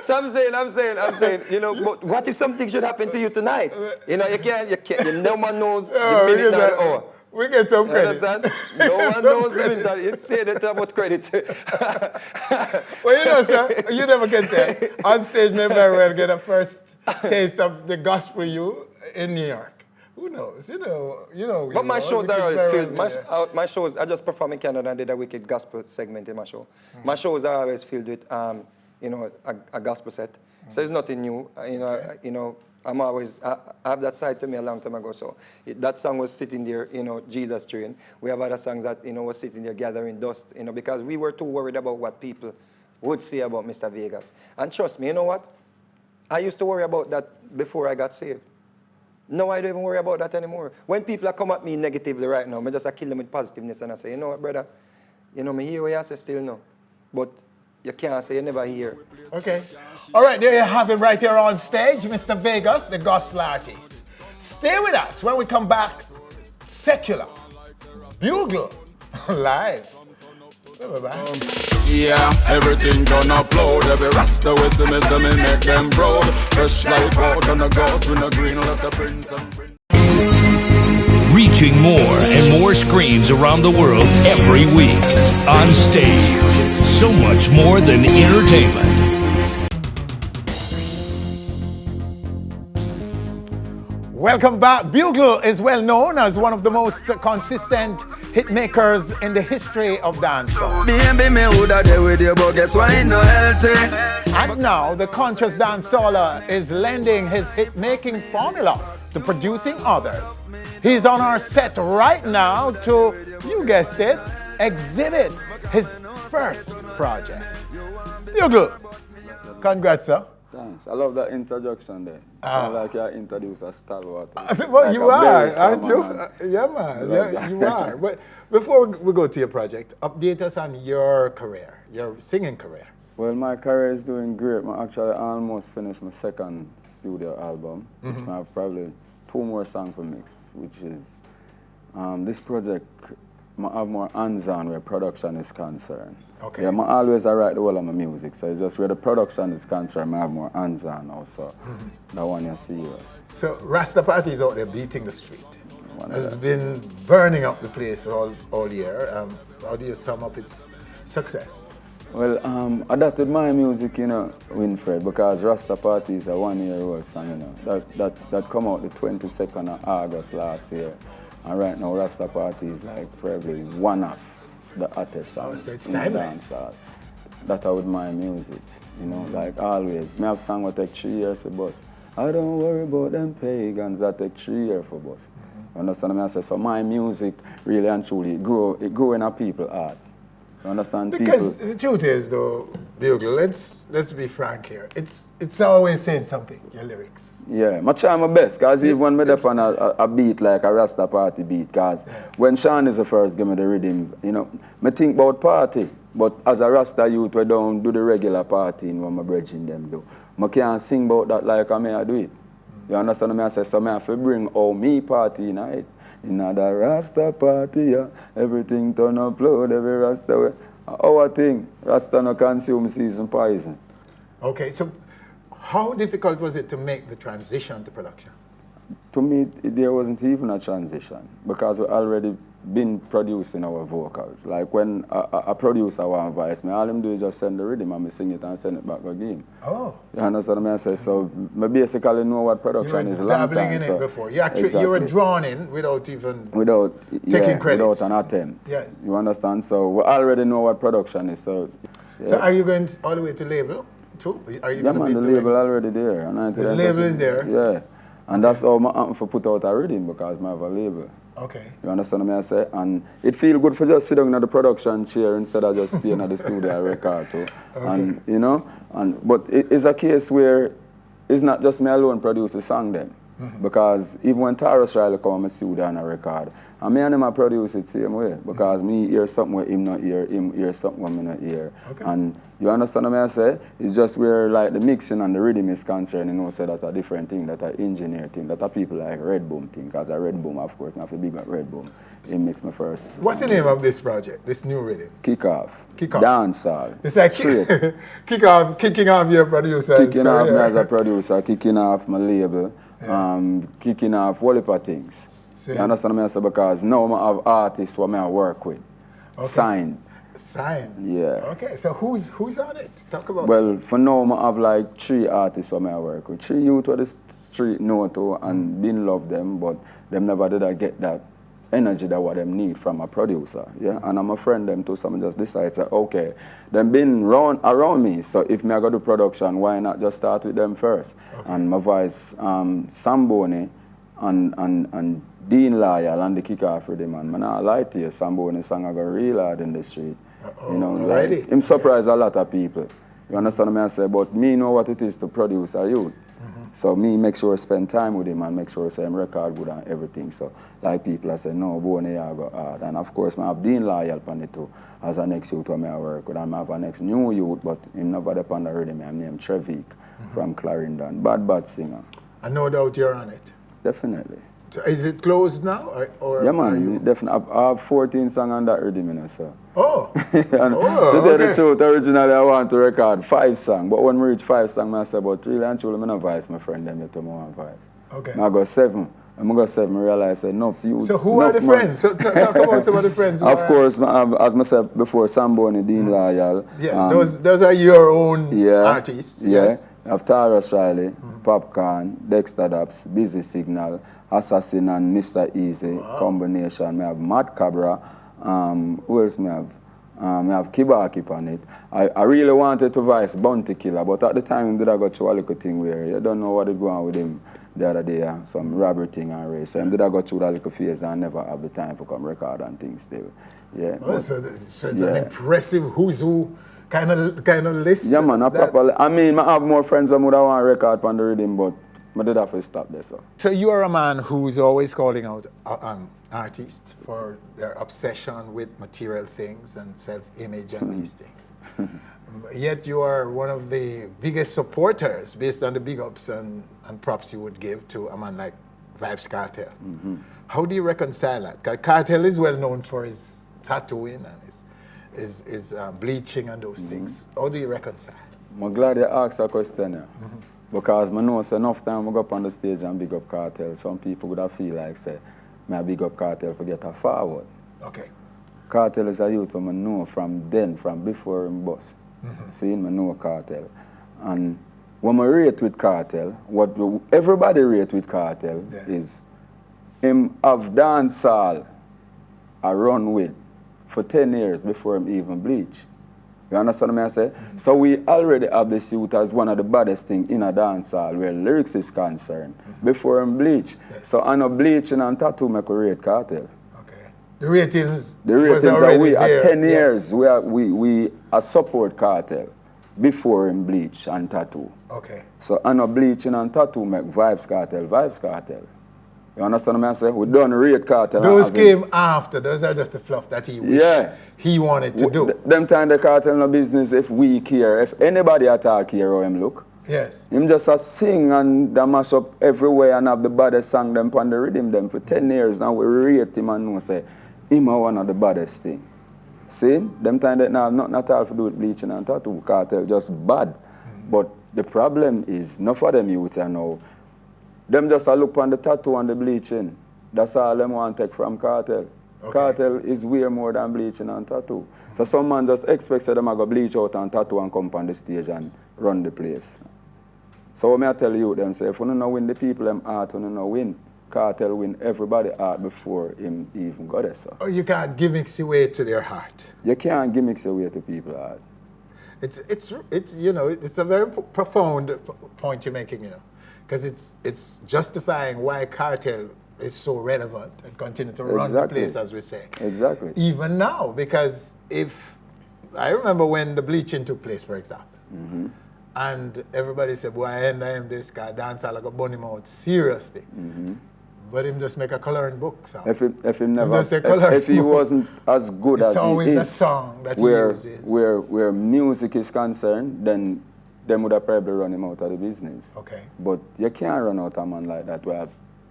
So I'm saying, you know, but what if something should happen to you tonight? You know, you can't, no one knows the minute or the hour. We get some credit. You understand? No one knows the minute. It's said that about credit. Well, you know, sir, you never can tell. Onstage may very well get a first taste of the gospel you in New York. Who knows? You know. But my shows are always filled. My shows, I just performed in Canada and did a wicked gospel segment in my show. My shows are always filled with, you know, a gospel set. So it's nothing new. You know, I'm always, I have that side to me a long time ago. So that song was sitting there, you know, Jesus Train. We have other songs that, you know, was sitting there gathering dust, you know, because we were too worried about what people would say about Mr. Vegas. And trust me, you know what? I used to worry about that before I got saved. Now I don't even worry about that anymore. When people come at me negatively right now, I just kill them with positiveness and I say, you know what, brother? You know, me hear what you say still no. But you can't say you never hear. Okay. All right, there you have him right here on stage, Mr. Vegas, the gospel artist. Stay with us when we come back. Secular. Bugle. Live. Bye-bye. Yeah, everything done upload. Every rasta we see me make them proud. Fresh like out on the ghost with no green letter prints and print. Reaching more and more screens around the world every week. On stage. So much more than entertainment. Welcome back. Bugle is well known as one of the most consistent hit makers in the history of dancehall. Baby, me woulda there with you, but guess why ain't no healthy? And now the conscious dancehaller is lending his hit-making formula to producing others. He's on our set right now to, you guessed it, exhibit his first project. Bugle, congrats, sir. Thanks. I love that introduction there. Sound like you introduce a stalwart. Well, like you are, aren't you? Man. Yeah, man. Yeah, you are. But before we go to your project, update us on your career, your singing career. Well, my career is doing great. I actually almost finished my second studio album, which I have probably 2 more songs for mix, which is this project. I have more hands-on where production is concerned. Okay. Yeah, I always write the whole of my music, so it's just where the production is concerned, I have more hands-on also. That one is serious. So Rasta Party is out there beating the street. Has been burning up the place all year. How do you sum up its success? Well, I adapted my music, you know, Winford, because Rasta Party is a 1-year-old song, you know, that come out the 22nd of August last year. And right now, Rasta Party is like probably one of the hottest songs so it's in the timeless. dancehall. That I with my music, you know, like always. Me have song that take 3 years to bust. I don't worry about them pagans that take 3 years for bust. You understand me? I say, so my music really and truly, it grow in a people's heart. You understand? Because the truth is, though, Bugle, let's be frank here. It's always saying something, your lyrics. Yeah, I try my best, because even when I'm on a beat like a Rasta Party beat, because when Sean is the first give me the rhythm, you know, I think about party, but as a Rasta youth, we don't do the regular partying when my brethren them do. I can't sing about that like I do it. You understand me? I say, so I have to bring all me party night. In the Rasta Party, yeah, everything turn upload, every Rasta way. Our thing, Rasta no consume season poison. Okay, so how difficult was it to make the transition to production? To me, there wasn't even a transition, because we already been producing our vocals. Like when a producer want voice, all him do is just send the rhythm and me sing it and send it back again. Oh. You understand what I say? So I basically know what production is. You were dabbling in it before. You were drawn in without even taking credit. Without an attempt. Yes. You understand? So we already know what production is. So, yeah. So are you going all the way to label too? Are you going to be the label already there. The label is there? Yeah. And that's how I'm for put out a rhythm, because I have a label. Okay. You understand what I say? And it feels good for just sit down in the production chair instead of just staying at the studio record too. Okay. And you know, but it's a case where it's not just me alone produce the song then. Because even when Taurus Riley come in my studio and I record, and me and him I produce it same way. Because me hear something where him not hear, him hear something where me not hear. Okay. And you understand what I say? It's just where like the mixing and the rhythm is concerned, you know, say that a different thing, that a engineer thing, that a people like Red Boom thing. Because a Red Boom, of course, I have to big up Red Boom. He makes my first. What's the name of this project, this new rhythm? Kick Off. Kick Off. Dancehall. It's like kicking off your producer's Kicking off me career. as a producer, kicking off my label, kicking off whole heap of things. Same. You understand what I say? Because now I have artists who I work with. Okay. Signed. Yeah. Okay, so who's on it? Talk about Well, for now I have like 3 artists who I work with. 3 youth who the street know to and been love them, but them never did I get that energy that what them need from a producer. Yeah. And I'm a friend them too, so I just decide say, okay, them been around me, so if me I go do production, why not just start with them first? Okay. And my voice, Samboni and Dean Loyal and the kick-off rhythm, and I not lie to you, Samboni song I got real hard in the street. You know, like, him surprised a lot of people. You understand what I say? But me know what it is to produce a youth. So me make sure I spend time with him and make sure I say him record good and everything. So like people I say, no, Bonnie I go hard. And of course I have Dean Loyal on it too. As a next youth where I work with. And I have a next new youth, but him never depend on the rhythm. I'm named Trevik from Clarendon. Bad singer. And no doubt you're on it. Definitely. So is it closed now? Or yeah, man, definitely. I have 14 songs on that rhythm, you know, so. Oh. To tell the truth, originally I want to record 5 songs, but when we reach 5 songs, I say, but really and truly, I don't voice my friend, them to my voice. Okay. I go 7. And I go 7, I realize enough youths. So who are the friends? So talk about some of the friends. Of course, as I said before, Samboni, Dean Loyal. Yes, those are your own artists. Yes. I have Tara Shiley, Popcorn, Dexter Daps, Busy Signal, Assassin and Mr. Easy combination. I have Mad Cabra. Who else I have? I have Kibaki on it. I really wanted to voice Bounty Killer, but at the time did I got through a little thing where you don't know what is going on with him the other day, some robbery thing and race. So did I got through that little phase and I never have the time to come record and things still. Yeah. Oh, so it's an impressive who's who kind of list. Yeah, man. I mean, I have more friends that would want to record on the rhythm, but I did have to stop there. So you are a man who's always calling out artists for their obsession with material things and self-image and these things. Yet you are one of the biggest supporters based on the big ups and props you would give to a man like Vybz Kartel. How do you reconcile that? Kartel is well known for his tattooing and his bleaching and those things. How do you reconcile? I'm glad you asked that question. Yeah. Because I know enough time I go up on the stage and big up Kartel, some people would have feel like say, I big up Kartel for get a forward. Okay. Kartel is a youth I know from before him bus. See, I know Kartel. And when I rate with Kartel, what everybody rate with Kartel is him have dancehall I run with for 10 years before him even bleach. You understand what I say? So we already have this youth as one of the baddest things in a dancehall where lyrics is concerned before him bleach. So I know bleaching and tattoo make a rate Kartel. Okay. The ratings are we at 10 years we support Kartel before him bleach and tattoo. Okay. So I know bleaching and tattoo make Vybz Kartel. You understand what I say? We done rate Kartel. Those came after. Those are just the fluff that he wished he wanted to do. Them time the Kartel no business if we care. If anybody at all care how him look. Yes. Him just a sing and mash up everywhere and have the baddest song them on the rhythm them for 10 years. Now we rate him and know say him are one of the baddest thing. See? Them time that now have nothing at all to do with bleaching and tattoo. Kartel just bad. But the problem is not for them youth now. Them just a look on the tattoo and the bleaching. That's all them want to take from Kartel. Okay. Kartel is way more than bleaching and tattoo. So some man just expects them to go bleach out and tattoo and come on the stage and run the place. So what I tell you, them say, if you don't win the people, them art, you don't win. Kartel win everybody art before him even got there. So. Oh, you can't gimmicks your way to their heart. You can't gimmicks your way to people's heart. It's you know, it's a very profound point you're making, you know. Because it's justifying why Kartel is so relevant and continue to run the place, as we say. Exactly. Even now, because I remember when the bleaching took place, for example, and everybody said, boy, I am this guy, dancehall, like a bunny mouth, seriously. But him just make a coloring book. So. If he wasn't as good as he is, it's always a song that he uses. Where music is concerned, then them would have probably run him out of the business. Okay. But you can't run out a man like that who have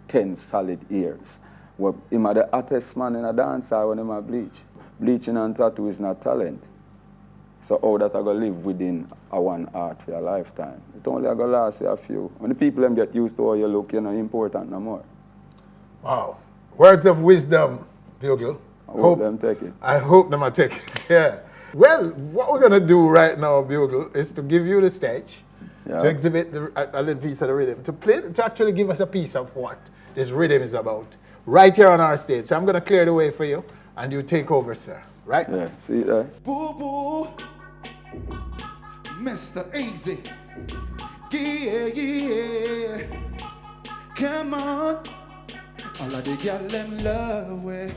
10 solid years. Well, him are the hottest man in a dancer when him a bleach. Bleaching and tattoo is not talent. So how that I go live within a one art for your lifetime? It only I go last you a few. When the people them get used to how you look, you're not important no more. Wow. Words of wisdom, Bugle. I hope them take it. I hope them take it, yeah. Well, what we're going to do right now, Bugle, is to give you the stage, to exhibit a little piece of the rhythm, to actually give us a piece of what this rhythm is about, right here on our stage. So I'm going to clear the way for you, and you take over, sir. Right? Yeah, see you there. Boo-boo, Mr. Easy, yeah. Come on, all of the girl them love way.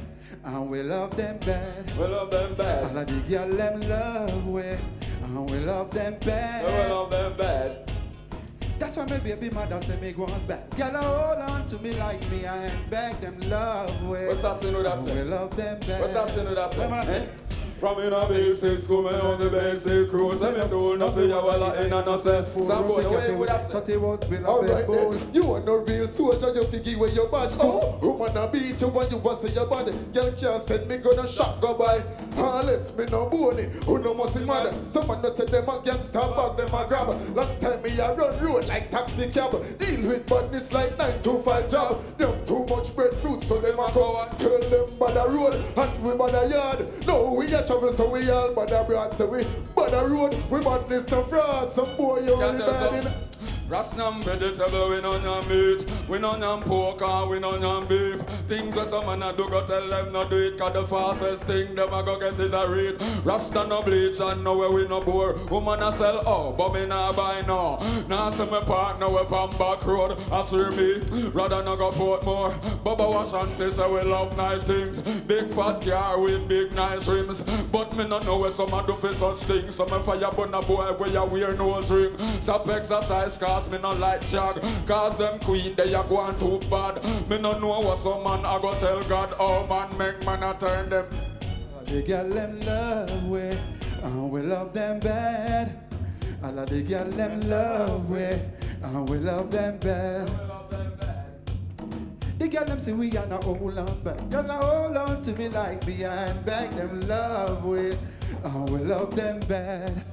And we love them bad. We love them bad. All of the girl them love way. and we love them bad. So we love them bad. That's why my baby mother say me go on back. Girl, hold on to me like me and beg them love way. What's that saying with that? We love them bad. What's that saying with that? What am I saying? From in a basic school, me on the basic crew. Say me told nothing, you well in a no sense. Some boy, away with us. Alright then, you are no real soldier, you figure where your badge. Oh, woman a beat you when you bust your body. Girl can't send me gonna shot go by. Unless me no bony, who no must mother. Someone no say them a gangster, bag them a grabber. Long time me a run road like taxi cab. Deal with badness like 9 to 5 job. Them too much breadfruit, so them a go and tell them by the road and we by the yard. No, we a travel, so we all by the broad, so we by the road, we badness to fraud. Some boy you only bad in. Rasnam vegetable, we no yam meat. We no yam pork and we no yam beef. Things where some man a do go tell them no do it. Cause the fastest thing them a go get is a read. Rasta no bleach and no way we no bore. Woman a sell oh, but me nah buy no. Now see me partner we on back road. I see me, rather no go Portmore. Bubba Washanti say we love nice things. Big fat car with big nice rims. But me no know where some a do for such things. So me fire burn a boy where you wear nose ring. Stop exercise cause me no like jog. Cause them queen they a go on too bad. Me no know what some man I go tell God. Oh man make man a turn them. The girl them love we, and we love them bad. All of the girl them love we, and we love them bad. The girl them say we are not hold on back. Girl now hold on to me like behind back. Them love we, and we love them bad.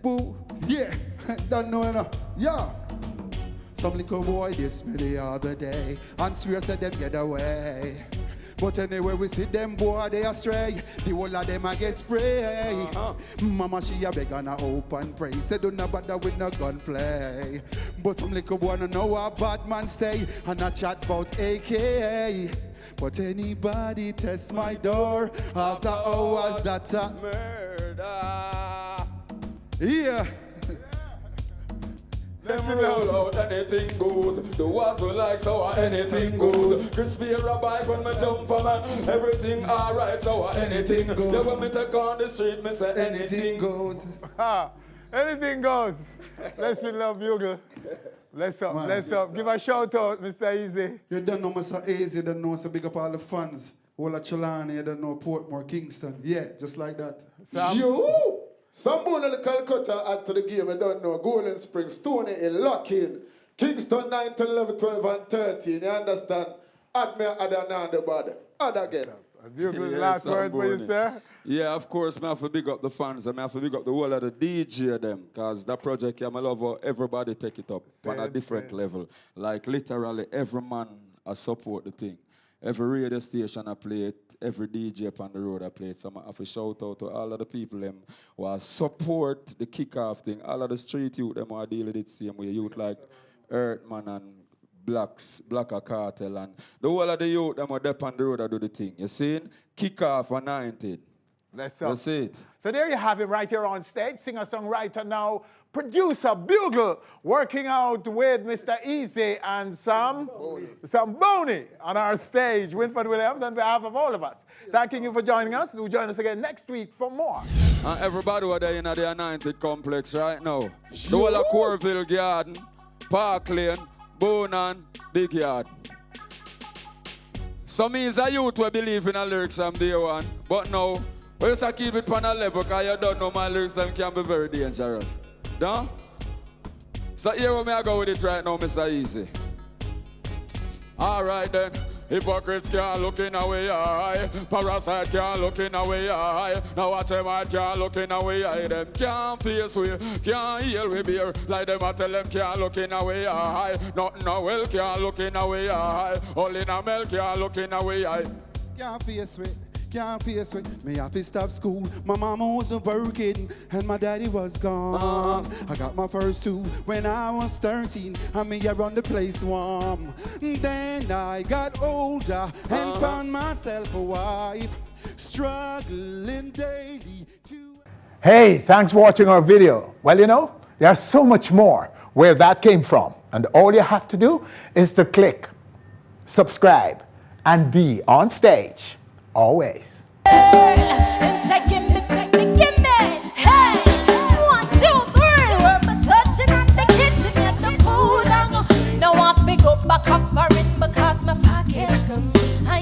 Boo, yeah, don't know enough, yeah. Some little boy diss me the other day and swear said them get away. But anyway, we see them boy they astray. The whole of them a get spray. Mama she a beg and a hope and pray. Say don't no bother with no gunplay. But some little boy no know how bad man stay and a chat about AK. But anybody test my door after hours that's a murder. Yeah. Them roll out, anything goes. The was who like so anything goes. Crispy a bike when me jump for man. Everything alright so anything goes. Yeah, when me take on the street, me say anything goes. Anything goes. Let's love Bugle. Bless up, bless up. Give a shout out, Mr. Easy. You don't know Mr. Easy, you don't know so big up all the fans. All of Chelani, you don't know Portmore, Kingston. Yeah, just like that. Sam? Some born in the Calcutta add to the game, I don't know. Golden Springs, Stony in Locking, Kingston 9, 10, 11, 12, and 13. You understand? Add me add another body. Add again. Bugle, last word for you, sir. Yeah, of course, I have to big up the fans and I have to big up the whole of the DJ them. Because that project, I love how everybody take it up on a different level. Like literally every man I support the thing. Every radio station I play it. Every DJ on the road I play. So I have to shout out to all of the people them who support the kickoff thing. All of the street youth them who deal with it same way. Youth like Earthman and Blacker Kartel and the whole of the youth them who dep on the road I do the thing. You see? Kickoff anointed. That's it. So there you have it right here on stage. Singer-songwriter now, producer Bugle, working out with Mr. Easy and some Boney on our stage. Winford Williams on behalf of all of us. Thanking you for joining us. Do join us again next week for more. And everybody who are there in the Anointed Complex right now. The whole of Corville Garden, Park Lane, Bonan, Big Yard. Some means a youth will believe in the lyrics from day one. But now, we just keep it on a level because you don't know my lyrics them can be very dangerous. Don't? So here where I go with it right now, Mr. Easy. Alright then. Hypocrites can't look in our eye. Parasite can't look in our eye. Now watch them I can't look in our eye. Them can't face we, can't heal we beer. Like them I tell them can't look in our eye. Nothing no well can't look in our eye. All in a milk can't look in our eye. Can't face we. Can't face it, me have to stop school. My mama wasn't working and my daddy was gone. I got my first two when I was 13 and me around the place warm. Then I got older and found myself a wife, struggling daily to... Hey, thanks for watching our video. Well, you know, there's so much more where that came from. And all you have to do is to click, subscribe, and be on stage. Always. It's like give me